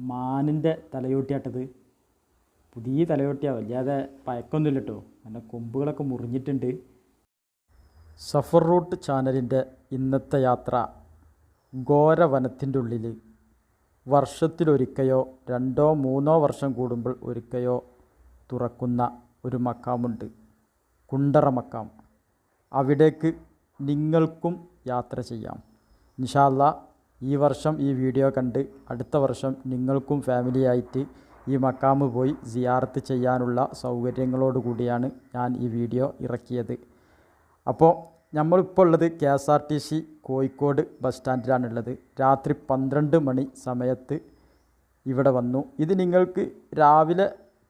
മാനിൻ്റെ തലയോട്ടിയാട്ടത്. പുതിയ തലയോട്ടിയാണ്, വല്ലാതെ പഴക്കമൊന്നുമില്ല കേട്ടോ. എൻ്റെ കൊമ്പുകളൊക്കെ മുറിഞ്ഞിട്ടുണ്ട്. സഫർ റൂട്ട് ചാനലിൻ്റെ ഇന്നത്തെ യാത്ര ഘോര വനത്തിൻ്റെ ഉള്ളിൽ വർഷത്തിലൊരിക്കയോ 2-3 വർഷം കൂടുമ്പോൾ ഒരിക്കയോ തുറക്കുന്ന ഒരു മക്കാമുണ്ട്, കുണ്ടറ മക്കാം. അവിടേക്ക് നിങ്ങൾക്കും യാത്ര ചെയ്യാം. ഇൻഷാ അല്ലാഹ് ഈ വർഷം ഈ വീഡിയോ കണ്ട് അടുത്ത വർഷം നിങ്ങൾക്കും ഫാമിലിയായിട്ട് ഈ മക്കാമ് പോയി സിയാറത്ത് ചെയ്യാനുള്ള സൗകര്യങ്ങളോട് കൂടിയാണ് ഞാൻ ഈ വീഡിയോ ഇറക്കിയത്. അപ്പോൾ നമ്മളിപ്പോൾ ഉള്ളത് KSRTC കോഴിക്കോട് ബസ് സ്റ്റാൻഡിലാണുള്ളത്. രാത്രി 12 മണി സമയത്ത് ഇവിടെ വന്നു. ഇത് നിങ്ങൾക്ക് രാവിലെ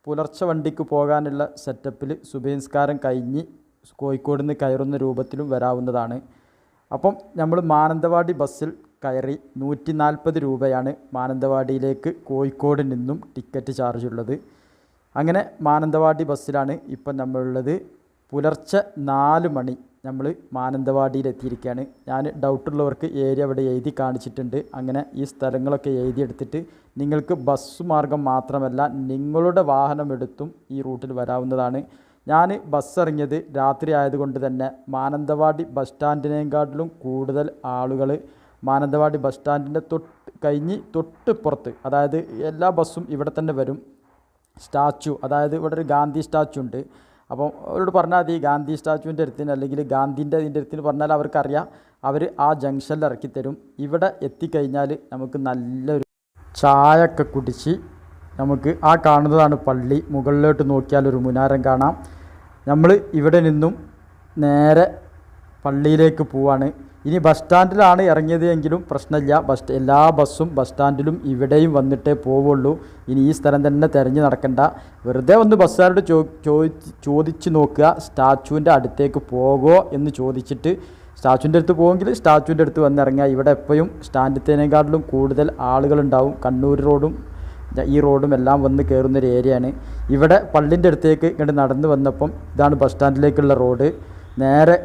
പുലർച്ചെ വണ്ടിക്ക് പോകാനുള്ള സെറ്റപ്പിൽ സുബഹി നിസ്കാരം കഴിഞ്ഞ് കോഴിക്കോട് നിന്ന് കയറുന്ന രൂപത്തിലും വരാവുന്നതാണ്. അപ്പം നമ്മൾ മാനന്തവാടി ബസ്സിൽ കയറി 140 രൂപയാണ് മാനന്തവാടിയിലേക്ക് കോഴിക്കോട് നിന്നും ടിക്കറ്റ് ചാർജ് ഉള്ളത്. അങ്ങനെ മാനന്തവാടി ബസ്സിലാണ് ഇപ്പം നമ്മളുള്ളത്. പുലർച്ചെ 4 മണി നമ്മൾ മാനന്തവാടിയിലെത്തിയിരിക്കുകയാണ്. ഞാൻ ഡൗട്ടുള്ളവർക്ക് ഏരിയ ഇവിടെ എഴുതി കാണിച്ചിട്ടുണ്ട്. അങ്ങനെ ഈ സ്ഥലങ്ങളൊക്കെ എഴുതിയെടുത്തിട്ട് നിങ്ങൾക്ക് ബസ് മാർഗം മാത്രമല്ല നിങ്ങളുടെ വാഹനം എടുത്തും ഈ റൂട്ടിൽ വരാവുന്നതാണ്. ഞാൻ ബസ് ഇറങ്ങിയത് രാത്രി ആയതുകൊണ്ട് തന്നെ മാനന്തവാടി ബസ് സ്റ്റാൻഡിനേക്കാട്ടിലും കൂടുതൽ ആളുകൾ മാനന്തവാടി ബസ് സ്റ്റാൻഡിൻ്റെ തൊട്ട് പുറത്ത്, അതായത് എല്ലാ ബസ്സും ഇവിടെ തന്നെ വരും. സ്റ്റാച്ചു, അതായത് ഇവിടെ ഒരു ഗാന്ധി സ്റ്റാച്ചു ഉണ്ട്. അപ്പം അവരോട് പറഞ്ഞാൽ മതി ഗാന്ധി സ്റ്റാച്ചുവിൻ്റെ അടുത്തിന് അല്ലെങ്കിൽ ഗാന്ധിൻ്റെ ഇതിൻ്റെ അടുത്തിന് പറഞ്ഞാൽ അവർക്കറിയാം. അവർ ആ ജംഗ്ഷനിൽ ഇറക്കിത്തരും. ഇവിടെ എത്തിക്കഴിഞ്ഞാൽ നമുക്ക് നല്ലൊരു ചായയൊക്കെ കുടിച്ച് നമുക്ക് ആ കാണുന്നതാണ് പള്ളി. മുകളിലോട്ട് നോക്കിയാൽ ഒരു മുനാരം കാണാം. നമ്മൾ ഇവിടെ നിന്നും നേരെ പള്ളിയിലേക്ക് പോവാണ്. ഇനി ബസ് സ്റ്റാൻഡിലാണ് ഇറങ്ങിയത് എങ്കിലും പ്രശ്നമില്ല. എല്ലാ ബസ്സും ബസ് സ്റ്റാൻഡിലും ഇവിടെയും വന്നിട്ടേ പോവുള്ളൂ. ഇനി ഈ സ്ഥലം തന്നെ തിരഞ്ഞ് നടക്കണ്ട. വെറുതെ ഒന്ന് ബസ്സുകാരോട് ചോദിച്ച് നോക്കുക, സ്റ്റാച്ചുവിൻ്റെ അടുത്തേക്ക് പോകുമോ എന്ന് ചോദിച്ചിട്ട് സ്റ്റാച്ചുവിൻ്റെ അടുത്ത് പോകുമെങ്കിൽ സ്റ്റാച്ചുവിൻ്റെ അടുത്ത് വന്നിറങ്ങുക. ഇവിടെ എപ്പോഴും സ്റ്റാൻഡിനേക്കാട്ടിലും കൂടുതൽ ആളുകളുണ്ടാവും. കണ്ണൂർ റോഡും ഈ റോഡും എല്ലാം വന്ന് കയറുന്നൊരു ഏരിയയാണ്. ഇവിടെ പള്ളിൻ്റെ അടുത്തേക്ക് ഇങ്ങോട്ട് നടന്ന് വന്നപ്പം ഇതാണ് ബസ് സ്റ്റാൻഡിലേക്കുള്ള റോഡ്. നേരെ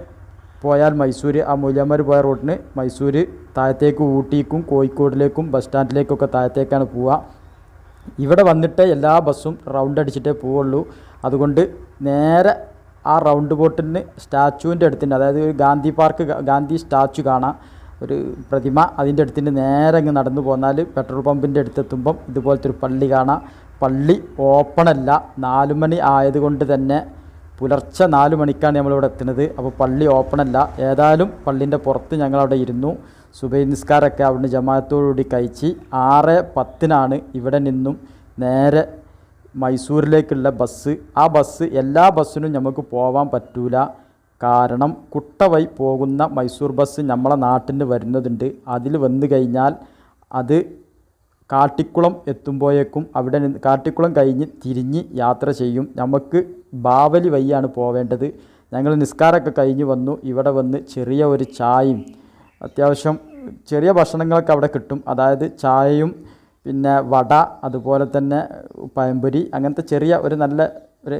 പോയാൽ മൈസൂർ, ആ മൂല്യന്മാർ പോയ റോഡിന് മൈസൂർ, താഴത്തേക്ക് ഊട്ടിക്കും കോഴിക്കോടിലേക്കും ബസ് സ്റ്റാൻഡിലേക്കൊക്കെ താഴത്തേക്കാണ് പോവുക. ഇവിടെ വന്നിട്ട് എല്ലാ ബസ്സും റൗണ്ട് അടിച്ചിട്ടേ പോവുള്ളൂ. അതുകൊണ്ട് നേരെ ആ റൗണ്ട് ബോട്ടിന് സ്റ്റാച്ചുവിൻ്റെ അടുത്തിന്, അതായത് ഗാന്ധി പാർക്ക്, ഗാന്ധി സ്റ്റാച്ചു കാണാം, ഒരു പ്രതിമ, അതിൻ്റെ അടുത്തിന് നേരെ അങ്ങ് നടന്നു പോന്നാൽ പെട്രോൾ പമ്പിൻ്റെ അടുത്തെത്തുമ്പം ഇതുപോലത്തെ ഒരു പള്ളി കാണാം. പള്ളി ഓപ്പണല്ല, 4 മണി ആയതുകൊണ്ട് തന്നെ പുലർച്ചെ 4 മണിക്കാണ് നമ്മളിവിടെ എത്തുന്നത്. അപ്പോൾ പള്ളി ഓപ്പണല്ല. ഏതായാലും പള്ളിൻ്റെ പുറത്ത് ഞങ്ങളവിടെ ഇരുന്നു. സുബഹി നിസ്കാരമൊക്കെ അവിടുന്ന് ജമാഅത്തോടുകൂടി കഴിച്ച് 6:10 ഇവിടെ നിന്നും നേരെ മൈസൂരിലേക്കുള്ള ബസ്. ആ ബസ് എല്ലാ ബസ്സിനും നമുക്ക് പോകാൻ പറ്റൂല. കാരണം കുട്ട വഴി പോകുന്ന മൈസൂർ ബസ് നമ്മളെ നാട്ടിൽ നിന്ന് വരുന്നതുണ്ട്. അതിൽ വന്നു കഴിഞ്ഞാൽ അത് കാട്ടിക്കുളം എത്തുമ്പോഴേക്കും അവിടെ നിന്ന് കാട്ടിക്കുളം കഴിഞ്ഞ് തിരിഞ്ഞ് യാത്ര ചെയ്യും. നമുക്ക് ബാവലി വഴിയാണ് പോവേണ്ടത്. ഞങ്ങൾ നിസ്കാരമൊക്കെ കഴിഞ്ഞ് വന്നു. ഇവിടെ വന്ന് ചെറിയ ഒരു ചായയും അത്യാവശ്യം ചെറിയ ഭക്ഷണങ്ങളൊക്കെ അവിടെ കിട്ടും. അതായത് ചായയും പിന്നെ വട, അതുപോലെ തന്നെ പഴംപൊരി, അങ്ങനത്തെ ചെറിയ ഒരു നല്ല ഒരു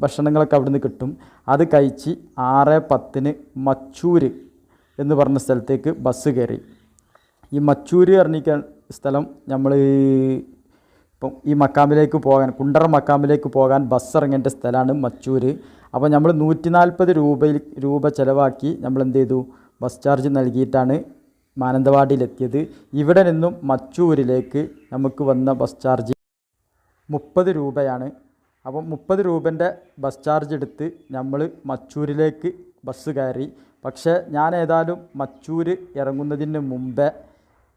ഭക്ഷണങ്ങളൊക്കെ അവിടെ നിന്ന് കിട്ടും. അത് കഴിച്ച് 6:10 മച്ചൂര് എന്ന് പറഞ്ഞ സ്ഥലത്തേക്ക് ബസ് കയറി. ഈ മച്ചൂര് പറഞ്ഞ സ്ഥലം നമ്മൾ ഇപ്പം ഈ മക്കാമിലേക്ക് പോകാൻ, കുണ്ടറ മക്കാമിലേക്ക് പോകാൻ ബസ് ഇറങ്ങേണ്ട സ്ഥലമാണ് മച്ചൂര്. അപ്പോൾ നമ്മൾ 140 രൂപ ചിലവാക്കി നമ്മൾ എന്ത് ചെയ്തു, ബസ് ചാർജ് നൽകിയിട്ടാണ് മാനന്തവാടിയിലെത്തിയത്. ഇവിടെ നിന്നും മച്ചൂരിലേക്ക് നമുക്ക് വന്ന ബസ് ചാർജ് 30 രൂപയാണ്. അപ്പം 30 രൂപൻ്റെ ബസ് ചാർജ് എടുത്ത് നമ്മൾ മച്ചൂരിലേക്ക് ബസ് കയറി. പക്ഷേ ഞാൻ ഏതായാലും മച്ചൂര് ഇറങ്ങുന്നതിന് മുമ്പേ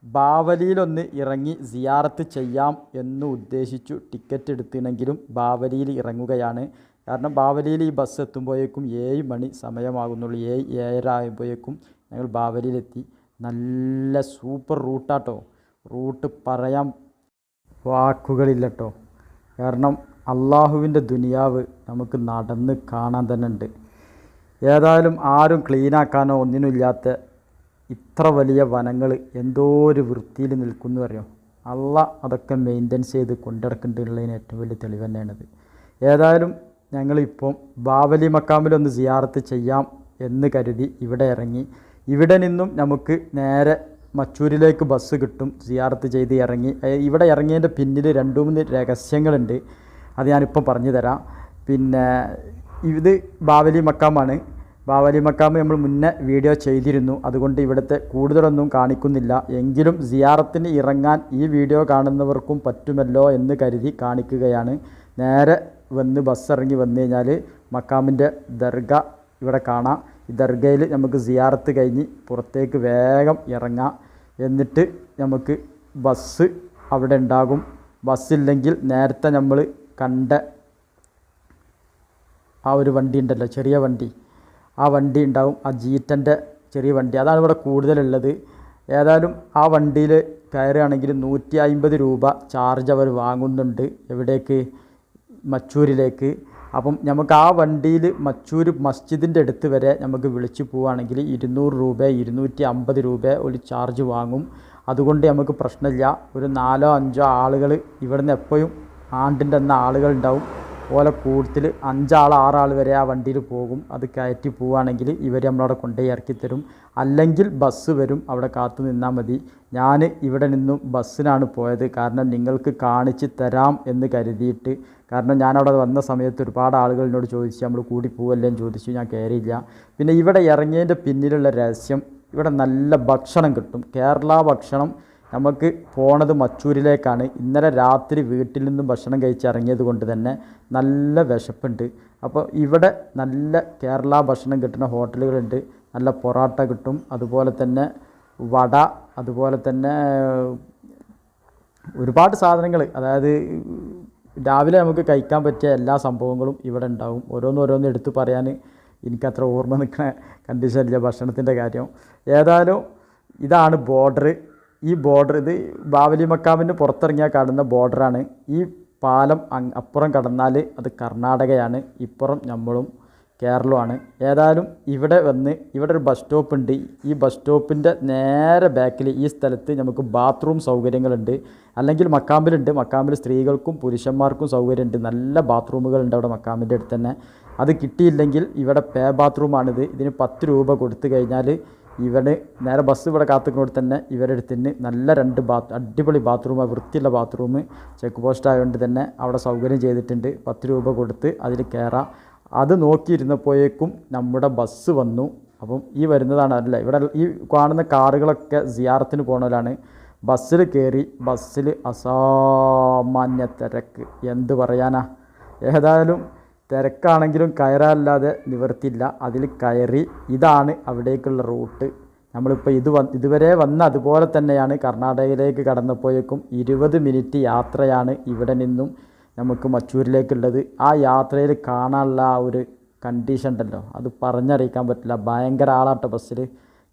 ബാവലിയിലൊന്ന് ഇറങ്ങി സിയാറത്ത് ചെയ്യാം എന്ന് ഉദ്ദേശിച്ചു ടിക്കറ്റ് എടുത്തിനെങ്കിലും ബാവലിയിൽ ഇറങ്ങുകയാണ്. കാരണം ബാവലിയിൽ ഈ ബസ് എത്തുമ്പോഴേക്കും 7 മണി സമയമാകുന്നുള്ളൂ. 7-7:30 ആകുമ്പോഴേക്കും ഞങ്ങൾ ബാവലിയിലെത്തി. നല്ല സൂപ്പർ റൂട്ടാട്ടോ. റൂട്ട് പറയാൻ വാക്കുകളില്ല കേട്ടോ. കാരണം അള്ളാഹുവിൻ്റെ ദുനിയാവ് നമുക്ക് നടന്ന് കാണാൻ തന്നെ ഉണ്ട്. ഏതായാലും ആരും ക്ലീനാക്കാനോ ഒന്നിനുമില്ലാത്ത ഇത്ര വലിയ വനങ്ങൾ എന്തോ ഒരു വൃത്തിയിൽ നിൽക്കുന്നു അറിയോ. അള്ളാഹ് അതൊക്കെ മെയിൻ്റെനൻസ് ചെയ്ത് കൊണ്ടിടക്കേണ്ടതിനുള്ളതിന് ഏറ്റവും വലിയ തെളിവ് തന്നെയാണിത്. ഏതായാലും ഞങ്ങളിപ്പം ബാവലി മക്കാമിലൊന്ന് സിയാറത്ത് ചെയ്യാം എന്ന് കരുതി ഇവിടെ ഇറങ്ങി. ഇവിടെ നിന്നും നമുക്ക് നേരെ മച്ചൂരിലേക്ക് ബസ് കിട്ടും. സിയാറത്ത് ചെയ്ത് ഇറങ്ങി ഇവിടെ ഇറങ്ങിയതിൻ്റെ പിന്നിൽ 2-3 രഹസ്യങ്ങളുണ്ട്. അത് ഞാനിപ്പം പറഞ്ഞു തരാം. പിന്നെ ഇത് ബാവലി മക്കാമാണ്. ബാവലി മക്കാമ് നമ്മൾ മുന്നേ വീഡിയോ ചെയ്തിരുന്നു, അതുകൊണ്ട് ഇവിടുത്തെ കൂടുതലൊന്നും കാണിക്കുന്നില്ല. എങ്കിലും സിയാറത്തിന് ഇറങ്ങാൻ ഈ വീഡിയോ കാണുന്നവർക്കും പറ്റുമല്ലോ എന്ന് കരുതി കാണിക്കുകയാണ്. നേരെ ബസ് ഇറങ്ങി വന്നു കഴിഞ്ഞാൽ മക്കാമിൻ്റെ ദർഗ ഇവിടെ കാണാം. ഈ ദർഗയിൽ നമുക്ക് സിയാറത്ത് കഴിഞ്ഞ് പുറത്തേക്ക് വേഗം ഇറങ്ങാം. എന്നിട്ട് നമുക്ക് ബസ് അവിടെ ഉണ്ടാകും. ബസ്സില്ലെങ്കിൽ നേരത്തെ നമ്മൾ കണ്ട ആ ഒരു വണ്ടി ഉണ്ടല്ലോ, ചെറിയ വണ്ടി, ആ വണ്ടി ഉണ്ടാവും. ആ ജീറ്റൻ്റെ ചെറിയ വണ്ടി, അതാണ് ഇവിടെ കൂടുതലുള്ളത്. ഏതായാലും ആ വണ്ടിയിൽ കയറുകയാണെങ്കിൽ 150 രൂപ ചാർജ് അവർ വാങ്ങുന്നുണ്ട്. എവിടേക്ക്? മച്ചൂരിലേക്ക്. അപ്പം നമുക്ക് ആ വണ്ടിയിൽ മച്ചൂർ മസ്ജിദിൻ്റെ അടുത്ത് വരെ നമുക്ക് വിളിച്ച് പോവുകയാണെങ്കിൽ 200 രൂപ 250 രൂപ ഒരു ചാർജ് വാങ്ങും. അതുകൊണ്ട് നമുക്ക് പ്രശ്നമില്ല. ഒരു 4-5 ആളുകൾ ഇവിടുന്ന് എപ്പോഴും ആണ്ടിൻ്റെ അന്ന് ആളുകൾ ഉണ്ടാവും. ഓലെ കൂട്ടത്തിൽ 5 ആൾ 6 ആൾ വരെ ആ വണ്ടിയിൽ പോകും. അത് കയറ്റി പോവുകയാണെങ്കിൽ ഇവർ നമ്മളവിടെ കൊണ്ടുപോയി ഇറക്കി തരും. അല്ലെങ്കിൽ ബസ് വരും, അവിടെ കാത്തു നിന്നാൽ മതി. ഞാൻ ഇവിടെ നിന്നും ബസ്സിനാണ് പോയത്, കാരണം നിങ്ങൾക്ക് കാണിച്ച് തരാം എന്ന് കരുതിയിട്ട്. കാരണം ഞാനവിടെ വന്ന സമയത്ത് ഒരുപാട് ആളുകൾ എന്നോട് ചോദിച്ചു നമ്മൾ കൂടി പോവല്ലേ എന്ന് ചോദിച്ചു. ഞാൻ കയറിയില്ല. പിന്നെ ഇവിടെ ഇറങ്ങിയതിൻ്റെ പിന്നിലുള്ള രഹസ്യം, ഇവിടെ നല്ല ഭക്ഷണം കിട്ടും. കേരള ഭക്ഷണം. നമുക്ക് പോണത് മച്ചൂരിലേക്കാണ്. ഇന്നലെ രാത്രി വീട്ടിൽ നിന്നും ഭക്ഷണം കഴിച്ചിറങ്ങിയത് കൊണ്ട് തന്നെ നല്ല വിശപ്പുണ്ട്. അപ്പോൾ ഇവിടെ നല്ല കേരള ഭക്ഷണം കിട്ടുന്ന ഹോട്ടലുകളുണ്ട്. നല്ല പൊറോട്ട കിട്ടും, അതുപോലെ തന്നെ വട, അതുപോലെ തന്നെ ഒരുപാട് സാധനങ്ങൾ. അതായത് രാവിലെ നമുക്ക് കഴിക്കാൻ പറ്റിയ എല്ലാ സംഭവങ്ങളും ഇവിടെ ഉണ്ടാവും. ഓരോന്ന് എടുത്ത് പറയാൻ എനിക്കത്ര ഓർമ്മ നിൽക്കുന്ന കണ്ടീഷനില്ല ഭക്ഷണത്തിൻ്റെ കാര്യം. ഏതായാലും ഇതാണ് ബോർഡർ. ഈ ബോർഡർ, ഇത് ബാവലി മക്കാമിന് പുറത്തിറങ്ങിയാൽ കാണുന്ന ബോർഡറാണ്. ഈ പാലം അപ്പുറം കടന്നാൽ അത് കർണാടകയാണ്, ഇപ്പുറം നമ്മളും കേരളമാണ്. ഏതായാലും ഇവിടെ ഇവിടെ ഒരു ബസ് സ്റ്റോപ്പ് ഉണ്ട്. ഈ ബസ് സ്റ്റോപ്പിൻ്റെ നേരെ ബാക്കിൽ ഈ സ്ഥലത്ത് നമുക്ക് ബാത്റൂം സൗകര്യങ്ങളുണ്ട്. അല്ലെങ്കിൽ മക്കാമ്പിലുണ്ട്. മക്കാമ്പിൽ സ്ത്രീകൾക്കും പുരുഷന്മാർക്കും സൗകര്യമുണ്ട്. നല്ല ബാത്റൂമുകളുണ്ട് അവിടെ മക്കാമിൻ്റെ അടുത്ത് തന്നെ. അത് കിട്ടിയില്ലെങ്കിൽ ഇവിടെ പേ ബാത്റൂമാണിത്. ഇതിന് 10 രൂപ കൊടുത്തു കഴിഞ്ഞാൽ ഇവിടെ നേരെ ബസ് ഇവിടെ കാത്തുക്കുന്നോട് തന്നെ ഇവരുടെ അടുത്തിന് നല്ല 2 അടിപൊളി ബാത്റൂമാണ്, വൃത്തിയുള്ള ബാത്റൂം. ചെക്ക് പോസ്റ്റ് ആയതുകൊണ്ട് തന്നെ അവിടെ സൗകര്യം ചെയ്തിട്ടുണ്ട്. 10 രൂപ കൊടുത്ത് അതിൽ കയറാം. അത് നോക്കിയിരുന്നപ്പോഴേക്കും നമ്മുടെ ബസ് വന്നു. അപ്പം ഈ വരുന്നതാണ് അല്ല, ഇവിടെ ഈ കാണുന്ന കാറുകളൊക്കെ സിയാറത്തിന് പോകുന്നവരാണ്. ബസ്സിൽ കയറി. ബസ്സിൽ അസാമാന്യ തിരക്ക്, എന്ത് പറയാനാ. ഏതായാലും തിരക്കാണെങ്കിലും കയറാല്ലാതെ നിവർത്തില്ല. അതിൽ കയറി. ഇതാണ് അവിടേക്കുള്ള റൂട്ട്. നമ്മളിപ്പോൾ ഇതുവരെ വന്ന അതുപോലെ തന്നെയാണ്. കർണാടകയിലേക്ക് കടന്നപ്പോഴേക്കും 20 മിനിറ്റ് യാത്രയാണ് ഇവിടെ നിന്നും നമുക്ക് മച്ചൂരിലേക്കുള്ളത്. ആ യാത്രയിൽ കാണാനുള്ള ആ ഒരു കണ്ടീഷൻ ഉണ്ടല്ലോ, അത് പറഞ്ഞറിയിക്കാൻ പറ്റില്ല. ഭയങ്കര ആളാട്ട ബസ്സിൽ.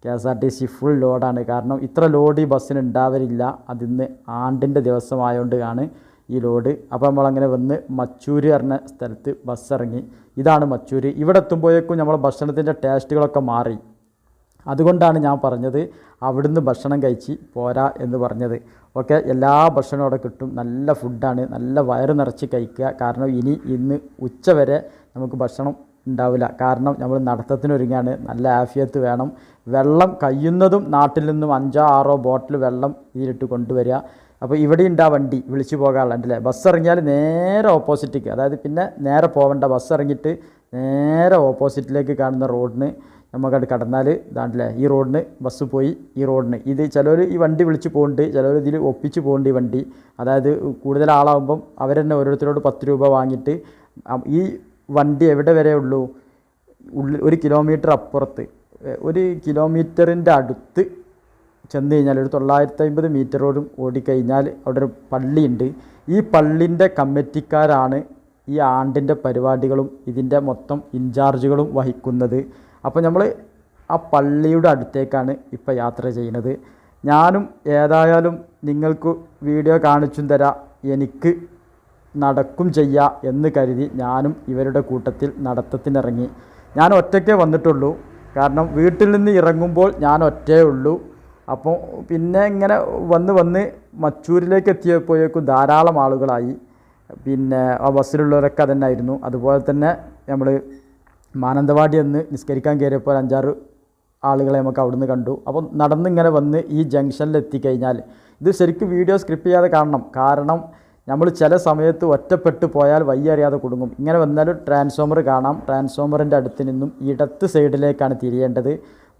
KSRTC ഫുൾ ലോഡാണ്. കാരണം ഇത്ര ലോഡ് ഈ ബസ്സിന് ഉണ്ടാവരില്ല. അതിന്ന് ആണ്ടിൻ്റെ ദിവസമായതുകൊണ്ട് ആണ് ഈ ലോഡ്. അപ്പോൾ നമ്മളങ്ങനെ വന്ന് മച്ചൂര് പറഞ്ഞ സ്ഥലത്ത് ബസ് ഇറങ്ങി. ഇതാണ് മച്ചൂര്. ഇവിടെ എത്തുമ്പോഴേക്കും നമ്മളെ ഭക്ഷണത്തിൻ്റെ ടേസ്റ്റുകളൊക്കെ മാറി. അതുകൊണ്ടാണ് ഞാൻ പറഞ്ഞത് അവിടുന്ന് ഭക്ഷണം കഴിച്ച് പോരാ എന്ന് പറഞ്ഞത്. ഓക്കെ, എല്ലാ ഭക്ഷണവും അവിടെ കിട്ടും. നല്ല ഫുഡാണ്. നല്ല വയറ് നിറച്ച് കഴിക്കുക. കാരണം ഇന്ന് ഉച്ച വരെ നമുക്ക് ഭക്ഷണം ഉണ്ടാവില്ല. കാരണം നമ്മൾ നടത്തത്തിനൊരുങ്ങാണ്. നല്ല ആഫിയത്ത് വേണം. വെള്ളം കഴിയുന്നതും നാട്ടിൽ നിന്നും 5-6 ബോട്ടിൽ വെള്ളം ഇതിലിട്ട് കൊണ്ടുവരിക. അപ്പോൾ ഇവിടെ ഉണ്ട് ആ വണ്ടി വിളിച്ചു പോകാനുള്ളതല്ലേ. ബസ് ഇറങ്ങിയാൽ നേരെ ഓപ്പോസിറ്റേക്ക്, അതായത് പിന്നെ നേരെ പോകേണ്ട. ബസ് ഇറങ്ങിയിട്ട് നേരെ ഓപ്പോസിറ്റിലേക്ക് കാണുന്ന റോഡിന് നമുക്കത് കടന്നാൽ ഇതാണ്ടല്ലേ, ഈ റോഡിന് ബസ് പോയി. ഈ റോഡിന് ഇത് ചിലർ ഈ വണ്ടി വിളിച്ച് പോകുന്നുണ്ട്, ചിലർ ഇതിൽ ഒപ്പിച്ച് പോകുന്നുണ്ട് ഈ വണ്ടി. അതായത് കൂടുതൽ ആളാകുമ്പം അവർ തന്നെ ഓരോരുത്തരോട് 10 രൂപ വാങ്ങിയിട്ട് ഈ വണ്ടി എവിടെ വരെ ഉള്ളൂ, 1 കിലോമീറ്റർ അപ്പുറത്ത്, 1 കിലോമീറ്ററിൻ്റെ അടുത്ത് ചെന്ന് കഴിഞ്ഞാൽ ഒരു 950 മീറ്ററോടും ഓടിക്കഴിഞ്ഞാൽ അവിടെ ഒരു പള്ളിയുണ്ട്. ഈ പള്ളിൻ്റെ കമ്മിറ്റിക്കാരാണ് ഈ ആണ്ടിൻ്റെ പരിപാടികളും ഇതിൻ്റെ മൊത്തം ഇൻചാർജുകളും വഹിക്കുന്നത്. അപ്പോൾ നമ്മൾ ആ പള്ളിയുടെ അടുത്തേക്കാണ് ഇപ്പോൾ യാത്ര ചെയ്യുന്നത്. ഞാനും ഏതായാലും നിങ്ങൾക്ക് വീഡിയോ കാണിച്ചും തരാം. എനിക്ക് നടക്കും ചെയ്യാം എന്ന് കരുതി ഞാനും ഇവരുടെ കൂട്ടത്തിൽ നടത്തത്തിനിറങ്ങി. ഞാൻ ഒറ്റയ്ക്കേ വന്നിട്ടുള്ളൂ. കാരണം വീട്ടിൽ നിന്ന് ഇറങ്ങുമ്പോൾ ഞാൻ ഒറ്റയേ ഉള്ളൂ. അപ്പോൾ പിന്നെ ഇങ്ങനെ വന്ന് മച്ചൂരിലേക്ക് എത്തിയപ്പോഴേക്കും ധാരാളം ആളുകളായി. പിന്നെ ആ ബസ്സിലുള്ളവരൊക്കെ അതന്നെയായിരുന്നു. അതുപോലെ തന്നെ നമ്മൾ മാനന്തവാടി എന്ന് നിസ്കരിക്കാൻ കയറിയപ്പോൾ 5-6 ആളുകളെ നമുക്ക് അവിടുന്ന് കണ്ടു. അപ്പം നടന്നിങ്ങനെ വന്ന് ഈ ജംഗ്ഷനിൽ എത്തിക്കഴിഞ്ഞാൽ ഇത് ശരിക്കും വീഡിയോ സ്ക്രിപ്റ്റ് ചെയ്യാതെ കാണണം. കാരണം നമ്മൾ ചില സമയത്ത് ഒറ്റപ്പെട്ട് പോയാൽ വയ്യ അറിയാതെ കുടുങ്ങും. ഇങ്ങനെ വന്നാലും ട്രാൻസ്ഫോമർ കാണാം. ട്രാൻസ്ഫോമറിൻ്റെ അടുത്ത് നിന്നും ഇടത്ത് സൈഡിലേക്കാണ് തിരിയേണ്ടത്,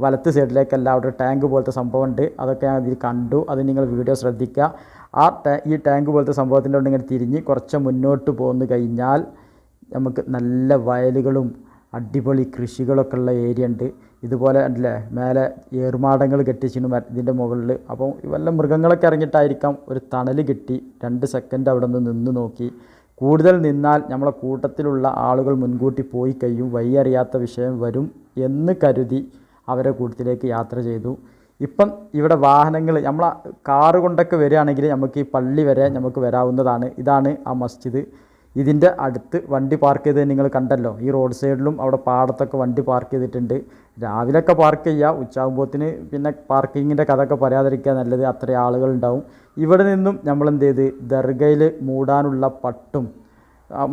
വലത്ത് സൈഡിലേക്കല്ല. അവിടെ ടാങ്ക് പോലത്തെ സംഭവം ഉണ്ട്, അതൊക്കെ ഞാൻ ഇതിൽ കണ്ടു. അത് നിങ്ങൾ വീഡിയോ ശ്രദ്ധിക്കുക. ഈ ടാങ്ക് പോലത്തെ സംഭവത്തിൻ്റെ കൊണ്ട് ഇങ്ങനെ തിരിഞ്ഞ് കുറച്ച് മുന്നോട്ട് പോന്നു കഴിഞ്ഞാൽ നമുക്ക് നല്ല വയലുകളും അടിപൊളി കൃഷികളൊക്കെ ഉള്ള ഏരിയ ഉണ്ട്. ഇതുപോലെ അല്ലേ മേലെ ഏറുമാടങ്ങൾ കെട്ടിച്ചിരുന്നു ഇതിൻ്റെ മുകളിൽ. അപ്പോൾ വല്ല മൃഗങ്ങളൊക്കെ ഇറങ്ങിയിട്ടായിരിക്കാം. ഒരു തണൽ കിട്ടി, 2 സെക്കൻഡ് അവിടെ നിന്ന് നോക്കി. കൂടുതൽ നിന്നാൽ നമ്മളെ കൂട്ടത്തിലുള്ള ആളുകൾ മുൻകൂട്ടി പോയി കഴിയും, വഴി അറിയാത്ത വിഷയം വരും എന്ന് കരുതി അവരെ കൂട്ടത്തിലേക്ക് യാത്ര ചെയ്തു. ഇപ്പം ഇവിടെ വാഹനങ്ങൾ നമ്മൾ കാറ് കൊണ്ടൊക്കെ വരികയാണെങ്കിൽ നമുക്ക് ഈ പള്ളി വരെ നമുക്ക് വരാവുന്നതാണ്. ഇതാണ് ആ മസ്ജിദ്. ഇതിൻ്റെ അടുത്ത് വണ്ടി പാർക്ക് ചെയ്ത് നിങ്ങൾ കണ്ടല്ലോ. ഈ റോഡ് സൈഡിലും അവിടെ പാടത്തൊക്കെ വണ്ടി പാർക്ക് ചെയ്തിട്ടുണ്ട്. രാവിലെയൊക്കെ പാർക്ക് ചെയ്യുക, ഉച്ചയാകുമ്പോഴത്തിന് പിന്നെ പാർക്കിങ്ങിൻ്റെ കഥയൊക്കെ പറയാതിരിക്കുക നല്ലത്, അത്ര ആളുകളുണ്ടാവും. ഇവിടെ നിന്നും നമ്മൾ എന്ത് ചെയ്ത് ദർഗയിൽ മൂടാനുള്ള പട്ടും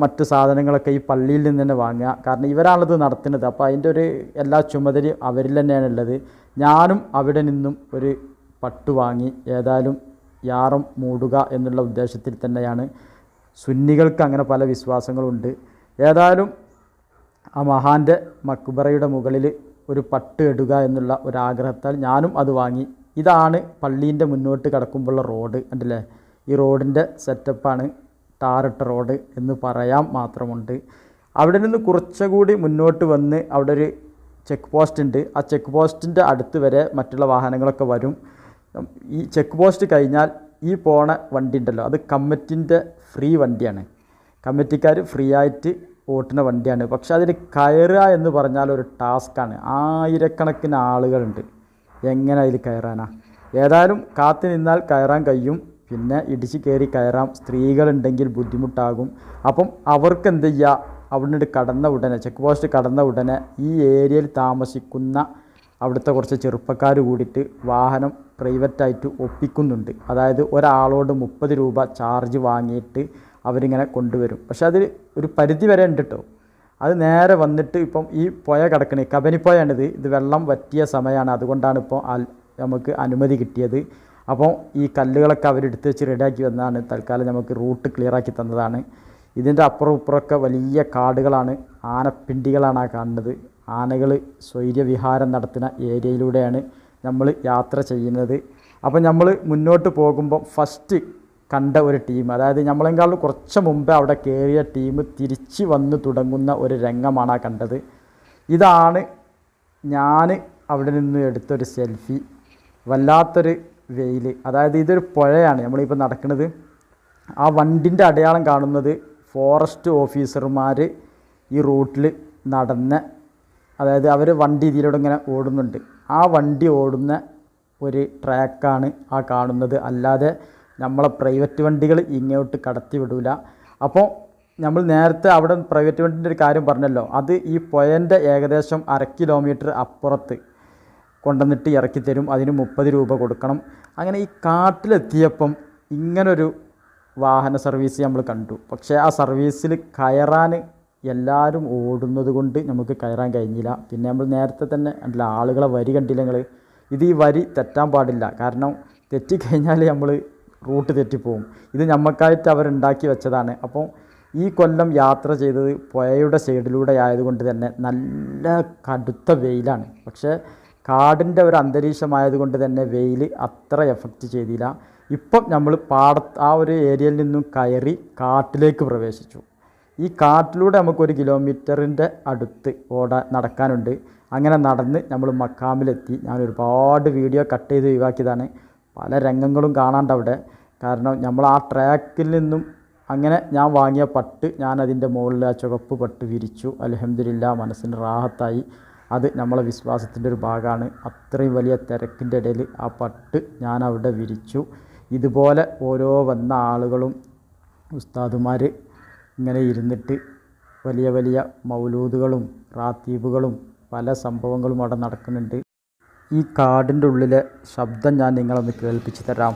മറ്റ് സാധനങ്ങളൊക്കെ ഈ പള്ളിയിൽ നിന്ന് തന്നെ വാങ്ങുക. കാരണം ഇവരാണത് നടത്തുന്നത്. അപ്പോൾ അതിൻ്റെ ഒരു എല്ലാ ചുമതലയും അവരിൽ തന്നെയാണ് ഉള്ളത്. ഞാനും അവിടെ നിന്നും ഒരു പട്ട് വാങ്ങി. ഏതായാലും യാറം മൂടുക എന്നുള്ള ഉദ്ദേശത്തിൽ തന്നെയാണ്. സുന്നികൾക്ക് അങ്ങനെ പല വിശ്വാസങ്ങളുണ്ട്. ഏതായാലും ആ മഹാൻ്റെ മക്ബറയുടെ മുകളിൽ ഒരു പട്ട് ഇടുക എന്നുള്ള ഒരാഗ്രഹത്താൽ ഞാനും അത് വാങ്ങി. ഇതാണ് പള്ളീൻ്റെ മുന്നോട്ട് കിടക്കുമ്പോഴുള്ള റോഡ് കണ്ടില്ലേ. ഈ റോഡിൻ്റെ സെറ്റപ്പാണ്, ടാറിട്ട റോഡ് എന്ന് പറയാൻ മാത്രമുണ്ട്. അവിടെ നിന്ന് കുറച്ചുകൂടി മുന്നോട്ട് വന്ന് അവിടെ ഒരു ചെക്ക് പോസ്റ്റ് ഉണ്ട്. ആ ചെക്ക് പോസ്റ്റിൻ്റെ അടുത്ത് വരെ മറ്റുള്ള വാഹനങ്ങളൊക്കെ വരും. ഈ ചെക്ക് പോസ്റ്റ് കഴിഞ്ഞാൽ ഈ പോണ വണ്ടി ഉണ്ടല്ലോ, അത് കമ്മിറ്റിൻ്റെ ഫ്രീ വണ്ടിയാണ്. കമ്മിറ്റിക്കാർ ഫ്രീ ആയിട്ട് ഓട്ടുന്ന വണ്ടിയാണ്. പക്ഷെ അതിൽ കയറുക എന്ന് പറഞ്ഞാൽ ഒരു ടാസ്ക്കാണ്. ആയിരക്കണക്കിന് ആളുകളുണ്ട്, എങ്ങനെ അതിൽ കയറാനാ? ഏതായാലും കാത്തു നിന്നാൽ കയറാൻ കഴിയും, പിന്നെ ഇടിച്ച് കയറി കയറാം. സ്ത്രീകളുണ്ടെങ്കിൽ ബുദ്ധിമുട്ടാകും. അപ്പം അവർക്ക് എന്ത് ചെയ്യുക, അവിടുന്ന് കടന്ന ഉടനെ, ചെക്ക് പോസ്റ്റ് കടന്ന ഉടനെ ഈ ഏരിയയിൽ താമസിക്കുന്ന അവിടുത്തെ കുറച്ച് ചെറുപ്പക്കാർ കൂടിയിട്ട് വാഹനം പ്രൈവറ്റായിട്ട് ഒപ്പിക്കുന്നുണ്ട്. അതായത് ഒരാളോട് 30 രൂപ ചാർജ് വാങ്ങിയിട്ട് അവരിങ്ങനെ കൊണ്ടുവരും. പക്ഷെ അതിൽ ഒരു പരിധി വരെ ഉണ്ട് കേട്ടോ. അത് നേരെ വന്നിട്ട് ഇപ്പം ഈ പുഴ കിടക്കണേ, കബനിപ്പുഴയാണിത്. ഇത് വെള്ളം വറ്റിയ സമയമാണ്, അതുകൊണ്ടാണ് ഇപ്പോൾ നമുക്ക് അനുമതി കിട്ടിയത്. അപ്പോൾ ഈ കല്ലുകളൊക്കെ അവരെടുത്ത് വെച്ച് റെഡിയാക്കി വന്നതാണ്. തൽക്കാലം നമുക്ക് റൂട്ട് ക്ലിയറാക്കി തന്നതാണ്. ഇതിൻ്റെ അപ്പുറം ഇപ്പുറമൊക്കെ വലിയ കാടുകളാണ്, ആനപ്പിണ്ടികളാണ് ആ കാണുന്നത്. ആനകൾ സ്വൈര്യവിഹാരം നടത്തുന്ന ഏരിയയിലൂടെയാണ് നമ്മൾ യാത്ര ചെയ്യുന്നത്. അപ്പോൾ നമ്മൾ മുന്നോട്ട് പോകുമ്പോൾ ഫസ്റ്റ് കണ്ട ഒരു ടീം, അതായത് നമ്മളെക്കാളും കുറച്ച് മുമ്പേ അവിടെ കയറിയ ടീം തിരിച്ച് വന്ന് തുടങ്ങുന്ന ഒരു രംഗമാണ് ആ കണ്ടത്. ഇതാണ് ഞാൻ അവിടെ നിന്ന് എടുത്തൊരു സെൽഫി. വല്ലാത്തൊരു വെയിൽ, അതായത് ഇതൊരു പുഴയാണ് നമ്മളിപ്പോൾ നടക്കുന്നത്. ആ വണ്ടിൻ്റെ അടയാളം കാണുന്നത് ഫോറസ്റ്റ് ഓഫീസർമാർ ഈ റൂട്ടിൽ നടന്ന്, അതായത് അവർ വണ്ടി ഇതിലൂടെ ഇങ്ങനെ ഓടുന്നുണ്ട്. ആ വണ്ടി ഓടുന്ന ഒരു ട്രാക്കാണ് ആ കാണുന്നത്. അല്ലാതെ നമ്മളെ പ്രൈവറ്റ് വണ്ടികൾ ഇങ്ങോട്ട് കടത്തി വിടില്ല. അപ്പോൾ നമ്മൾ നേരത്തെ അവിടെ പ്രൈവറ്റ് വണ്ടിൻ്റെ ഒരു കാര്യം പറഞ്ഞല്ലോ, അത് ഈ പുഴൻ്റെ ഏകദേശം 1/2 കിലോമീറ്റർ അപ്പുറത്ത് കൊണ്ടുവന്നിട്ട് ഇറക്കി തരും. അതിന് 30 രൂപ കൊടുക്കണം. അങ്ങനെ ഈ കാട്ടിലെത്തിയപ്പം ഇങ്ങനൊരു വാഹന സർവീസ് നമ്മൾ കണ്ടു. പക്ഷേ ആ സർവീസിൽ കയറാൻ എല്ലാവരും ഓടുന്നത് കൊണ്ട് നമുക്ക് കയറാൻ കഴിഞ്ഞില്ല. പിന്നെ നമ്മൾ നേരത്തെ തന്നെ അല്ല ആളുകളെ വരി കണ്ടില്ല നിങ്ങൾ. ഇത് ഈ വരി തെറ്റാൻ പാടില്ല, കാരണം തെറ്റിക്കഴിഞ്ഞാൽ നമ്മൾ റൂട്ട് തെറ്റിപ്പോവും. ഇത് നമുക്കായിട്ട് അവരുണ്ടാക്കി വെച്ചതാണ്. അപ്പോൾ ഈ കൊല്ലം യാത്ര ചെയ്തത് പുഴയുടെ സൈഡിലൂടെ ആയതുകൊണ്ട് തന്നെ നല്ല കടുത്ത വെയിലാണ്. പക്ഷേ കാടിൻ്റെ ഒരു അന്തരീക്ഷമായതുകൊണ്ട് തന്നെ വെയിൽ അത്ര എഫക്റ്റ് ചെയ്തില്ല. ഇപ്പം നമ്മൾ ആ ഒരു ഏരിയയിൽ നിന്നും കയറി കാട്ടിലേക്ക് പ്രവേശിച്ചു. ഈ കാട്ടിലൂടെ നമുക്ക് 1 കിലോമീറ്ററിൻ്റെ അടുത്ത് നടക്കാനുണ്ട്. അങ്ങനെ നടന്ന് നമ്മൾ മക്കാമിലെത്തി. ഞാൻ ഒരുപാട് വീഡിയോ കട്ട് ചെയ്ത് ഒഴിവാക്കിയതാണ്. പല രംഗങ്ങളും കാണാണ്ട് അവിടെ. കാരണം നമ്മൾ ആ ട്രാക്കിൽ നിന്നും അങ്ങനെ ഞാൻ വാങ്ങിയ പട്ട് ഞാൻ അതിൻ്റെ മുകളിൽ ആ ചുവപ്പ് പട്ട് വിരിച്ചു. അൽഹംദുലില്ലാ, മനസ്സിന് റാഹത്തായി. അത് നമ്മളെ വിശ്വാസത്തിൻ്റെ ഒരു ഭാഗമാണ്. അത്രയും വലിയ തിരക്കിൻ്റെ ഇടയിൽ ആ പട്ട് ഞാൻ അവിടെ വിരിച്ചു. ഇതുപോലെ ഓരോ വന്ന ആളുകളും ഉസ്താദുമാർ ഇങ്ങനെ ഇരുന്നിട്ട് വലിയ വലിയ മൗലൂദുകളും റാത്തീബുകളും പല സംഭവങ്ങളും അവിടെ നടക്കുന്നുണ്ട്. ഈ കാടിൻ്റെ ഉള്ളിലെ ശബ്ദം ഞാൻ നിങ്ങളൊന്ന് കേൾപ്പിച്ച് തരാം.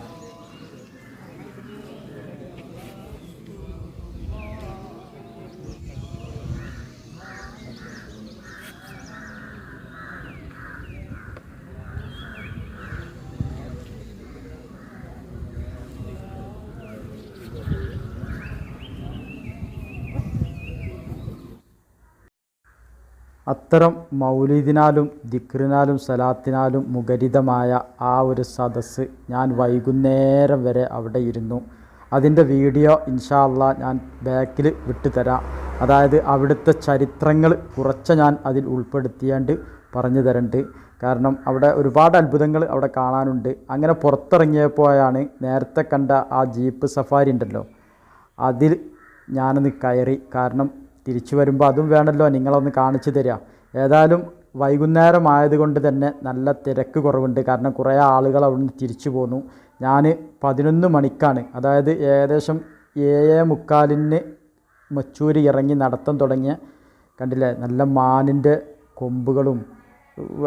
അത്തരം മൗലിദിനാലും ദിക്റിനാലും സലാത്തിനാലും മുഖരിതമായ ആ ഒരു സദസ്സ് ഞാൻ വൈകുന്നേരം വരെ അവിടെ ഇരുന്നു. അതിൻ്റെ വീഡിയോ ഇൻഷാ അള്ളാ ഞാൻ ബാക്കിൽ വിട്ടുതരാം. അതായത് അവിടുത്തെ ചരിത്രങ്ങൾ കുറച്ച് ഞാൻ അതിൽ ഉൾപ്പെടുത്തിയാണ്ട് പറഞ്ഞു തരുന്നുണ്ട്. കാരണം അവിടെ ഒരുപാട് അത്ഭുതങ്ങൾ അവിടെ കാണാനുണ്ട്. അങ്ങനെ പുറത്തിറങ്ങിയപ്പോഴാണ് നേരത്തെ കണ്ട ആ ജീപ്പ് സഫാരി ഉണ്ടല്ലോ, അതിൽ ഞാനൊന്ന് കയറി. കാരണം തിരിച്ചു വരുമ്പോൾ അതും വേണമല്ലോ, നിങ്ങളൊന്ന് കാണിച്ചു തരിക. ഏതായാലും വൈകുന്നേരം ആയതുകൊണ്ട് തന്നെ നല്ല തിരക്ക് കുറവുണ്ട്. കാരണം കുറേ ആളുകൾ അവിടെ നിന്ന് തിരിച്ചു പോന്നു. ഞാൻ 11 മണിക്കാണ്, അതായത് ഏകദേശം 7:45 മച്ചൂരി ഇറങ്ങി നടത്തം തുടങ്ങിയ, കണ്ടില്ലേ നല്ല മാനിൻ്റെ കൊമ്പുകളും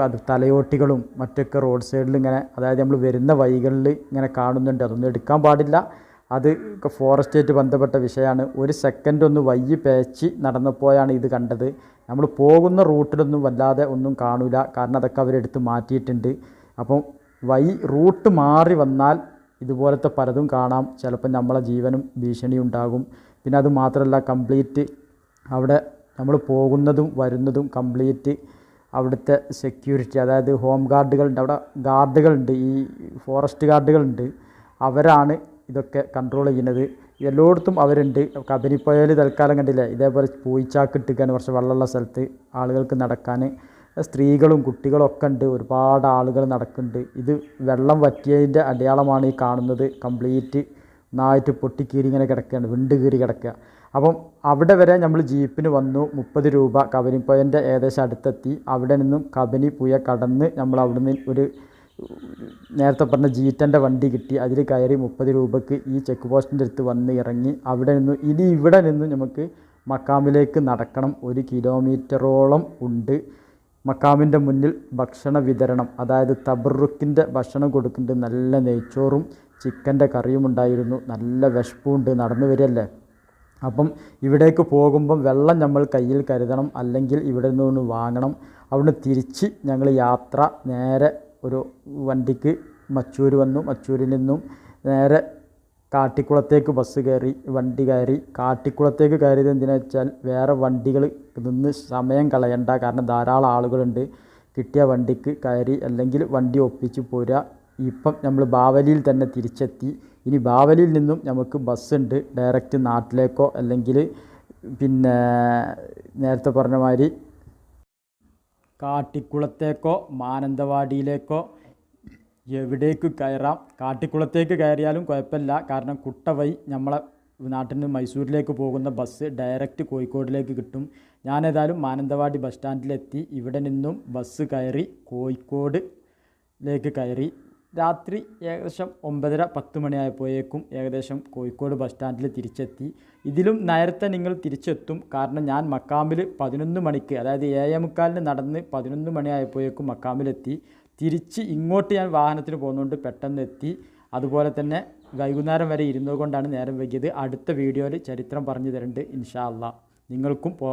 അത് തലയോട്ടികളും മറ്റൊക്കെ റോഡ് സൈഡിൽ ഇങ്ങനെ, അതായത് നമ്മൾ വരുന്ന വഴികളിൽ ഇങ്ങനെ കാണുന്നുണ്ട്. അതൊന്നും എടുക്കാൻ പാടില്ല, അത് ഫോറസ്റ്റായിട്ട് ബന്ധപ്പെട്ട വിഷയമാണ്. ഒരു സെക്കൻഡ് ഒന്ന് വയ്യി പേച്ച് നടന്നപ്പോഴാണ് ഇത് കണ്ടത്. നമ്മൾ പോകുന്ന റൂട്ടിലൊന്നും വല്ലാതെ ഒന്നും കാണില്ല, കാരണം അതൊക്കെ അവരെടുത്ത് മാറ്റിയിട്ടുണ്ട്. അപ്പം റൂട്ട് മാറി വന്നാൽ ഇതുപോലത്തെ പലതും കാണാം. ചിലപ്പോൾ നമ്മളെ ജീവനും ഭീഷണി ഉണ്ടാകും. പിന്നെ അത് മാത്രമല്ല, കംപ്ലീറ്റ് അവിടെ നമ്മൾ പോകുന്നതും വരുന്നതും കംപ്ലീറ്റ് അവിടുത്തെ സെക്യൂരിറ്റി, അതായത് ഹോം ഗാർഡുകളുണ്ട്, അവിടെ ഗാർഡുകളുണ്ട്, ഈ ഫോറസ്റ്റ് ഗാർഡുകളുണ്ട്, അവരാണ് ഇതൊക്കെ കൺട്രോൾ ചെയ്യുന്നത്. എല്ലായിടത്തും അവരുണ്ട്. കബനിപ്പുഴയിൽ തൽക്കാലം കണ്ടില്ലേ, ഇതേപോലെ പൂയിച്ചാക്ക് ഇട്ടിരിക്കാൻ കുറച്ച് വെള്ളമുള്ള സ്ഥലത്ത് ആളുകൾക്ക് നടക്കാൻ. സ്ത്രീകളും കുട്ടികളും ഒക്കെ ഉണ്ട്, ഒരുപാട് ആളുകൾ നടക്കുന്നുണ്ട്. ഇത് വെള്ളം വറ്റിയതിൻ്റെ അടയാളമാണ് ഈ കാണുന്നത്. കംപ്ലീറ്റ് നന്നായിട്ട് പൊട്ടിക്കീറി ഇങ്ങനെ കിടക്കുകയാണ്, വിണ്ട് കീറി കിടക്കുക. അപ്പം അവിടെ വരെ നമ്മൾ ജീപ്പിന് വന്നു. 30 രൂപ കബനിപ്പുഴൻ്റെ ഏകദേശം അടുത്തെത്തി. അവിടെ നിന്നും കബനി പുഴ കടന്ന് നമ്മൾ അവിടുന്ന് ഒരു നേരത്തെ പറഞ്ഞ ജീറ്റൻ്റെ വണ്ടി കിട്ടി, അതിൽ കയറി 30 രൂപയ്ക്ക് ഈ ചെക്ക് പോസ്റ്റിൻ്റെ അടുത്ത് വന്ന് ഇറങ്ങി. അവിടെ നിന്നും ഇവിടെ നിന്നും നമുക്ക് മക്കാമിലേക്ക് നടക്കണം. 1 കിലോമീറ്ററോളം ഉണ്ട്. മക്കാമിൻ്റെ മുന്നിൽ ഭക്ഷണ വിതരണം, അതായത് തബറുക്കിൻ്റെ ഭക്ഷണം കൊടുക്കുന്നുണ്ട്. നല്ല നെയ്ച്ചോറും ചിക്കൻ്റെ കറിയും ഉണ്ടായിരുന്നു. നല്ല വിശപ്പുണ്ട്, നടന്നു വരികയല്ലേ. അപ്പം ഇവിടേക്ക് പോകുമ്പം വെള്ളം നമ്മൾ കയ്യിൽ കരുതണം, അല്ലെങ്കിൽ ഇവിടെ നിന്ന് വാങ്ങണം. അവിടുന്ന് തിരിച്ച് ഞങ്ങൾ യാത്ര നേരെ ഒരു വണ്ടിക്ക് മച്ചൂർ വന്നു. മച്ചൂരിൽ നിന്നും നേരെ കാട്ടിക്കുളത്തേക്ക് ബസ് കയറി, വണ്ടി കയറി. കാട്ടിക്കുളത്തേക്ക് കയറിയത് എന്തിനാ വെച്ചാൽ വേറെ വണ്ടികൾ നിന്ന് സമയം കളയണ്ട, കാരണം ധാരാളം ആളുകളുണ്ട്. കിട്ടിയ വണ്ടിക്ക് കയറി, അല്ലെങ്കിൽ വണ്ടി ഒപ്പിച്ച് പോരുക. ഇപ്പം നമ്മൾ ബാവലിയിൽ തന്നെ തിരിച്ചെത്തി. ഇനി ബാവലിയിൽ നിന്നും നമുക്ക് ബസ്സുണ്ട് ഡയറക്റ്റ് നാട്ടിലേക്കോ, അല്ലെങ്കിൽ പിന്നെ നേരത്തെ പറഞ്ഞ മാതിരി കാട്ടിക്കുളത്തേക്കോ മാനന്തവാടിയിലേക്കോ എവിടേക്ക് കയറാം. കാട്ടിക്കുളത്തേക്ക് കയറിയാലും കുഴപ്പമില്ല, കാരണം കുട്ടവഴി നമ്മളെ നാട്ടിൽ നിന്ന് മൈസൂരിലേക്ക് പോകുന്ന ബസ് ഡയറക്റ്റ് കോഴിക്കോടിലേക്ക് കിട്ടും. ഞാനേതായാലും മാനന്തവാടി ബസ് സ്റ്റാൻഡിലെത്തി. ഇവിടെ നിന്നും ബസ് കയറി കോഴിക്കോടിലേക്ക് കയറി. രാത്രി ഏകദേശം 9:30-10 മണിയായപ്പോഴേക്കും ഏകദേശം കോഴിക്കോട് ബസ് സ്റ്റാൻഡിൽ തിരിച്ചെത്തി. ഇതിലും നേരത്തെ നിങ്ങൾ തിരിച്ചെത്തും, കാരണം ഞാൻ മക്കാമിൽ 11 മണിക്ക്, അതായത് 7:45 നടന്ന് 11 മണിയായപ്പോഴേക്കും മക്കാമിലെത്തി. തിരിച്ച് ഇങ്ങോട്ട് ഞാൻ വാഹനത്തിന് പോകുന്നതുകൊണ്ട് പെട്ടെന്ന് എത്തി. അതുപോലെ തന്നെ വൈകുന്നേരം വരെ ഇരുന്നത് കൊണ്ടാണ് നേരം വൈകിയത്. അടുത്ത വീഡിയോയിൽ ചരിത്രം പറഞ്ഞു തരുന്നുണ്ട് ഇൻഷാ അള്ളാ. നിങ്ങൾക്കും പോവാം.